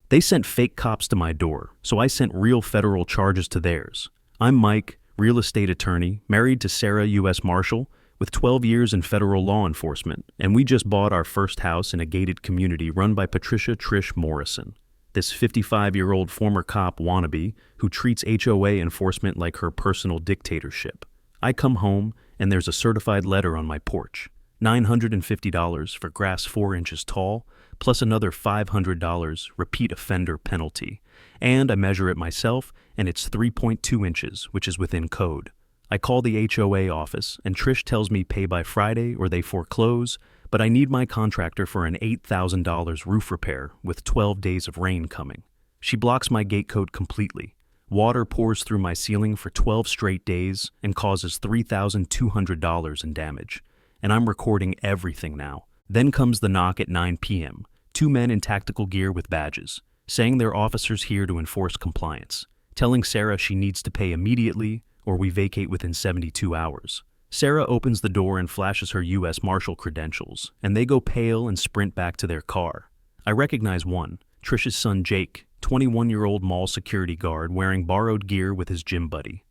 They sent fake cops to my door, so I sent real federal charges to theirs. I'm Mike, real estate attorney, married to Sarah, U.S. Marshal, with 12 years in federal law enforcement, and we just bought our first house in a gated community run by Patricia Trish Morrison, this 55-year-old former cop wannabe who treats HOA enforcement like her personal dictatorship. I come home, and there's a certified letter on my porch. $950 for grass 4 inches tall, plus another $500 repeat offender penalty. And I measure it myself, and it's 3.2 inches, which is within code. I call the HOA office, and Trish tells me pay by Friday or they foreclose, but I need my contractor for an $8,000 roof repair with 12 days of rain coming. She blocks my gate code completely. Water pours through my ceiling for 12 straight days and causes $3,200 in damage. And I'm recording everything now. Then comes the knock at 9 p.m. 2 men in tactical gear with badges, saying they're officers here to enforce compliance, telling Sarah she needs to pay immediately or we vacate within 72 hours. Sarah opens the door and flashes her U.S. Marshal credentials, and they go pale and sprint back to their car. I recognize one, Trish's son Jake, 21-year-old mall security guard wearing borrowed gear with his gym buddy.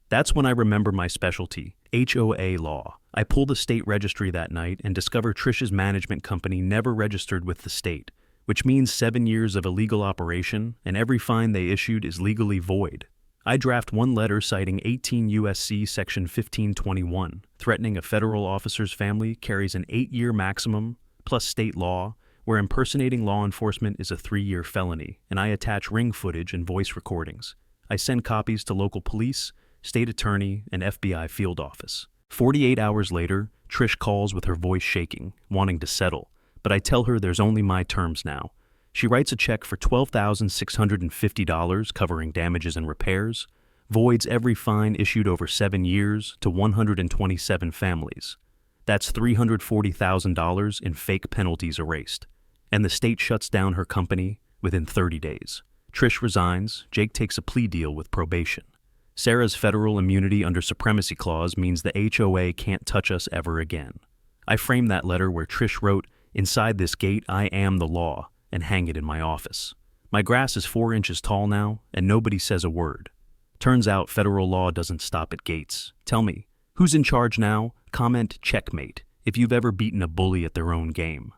That's when I remember my specialty, HOA law. I pull the state registry that night and discover Trish's management company never registered with the state, which means 7 years of illegal operation, and every fine they issued is legally void. I draft one letter citing 18 U.S.C. Section 1521, threatening a federal officer's family carries an 8-year maximum, plus state law, where impersonating law enforcement is a 3-year felony, and I attach ring footage and voice recordings. I send copies to local police, state attorney, and FBI field office. 48 hours later, Trish calls with her voice shaking, wanting to settle, but I tell her there's only my terms now. She writes a check for $12,650 covering damages and repairs, voids every fine issued over 7 years to 127 families. That's $340,000 in fake penalties erased. And the state shuts down her company within 30 days. Trish resigns, Jake takes a plea deal with probation. Sarah's federal immunity under supremacy clause means the HOA can't touch us ever again. I frame that letter where Trish wrote, "Inside this gate, I am the law," and hang it in my office. My grass is 4 inches tall now, and nobody says a word. Turns out federal law doesn't stop at gates. Tell me, who's in charge now? Comment checkmate if you've ever beaten a bully at their own game.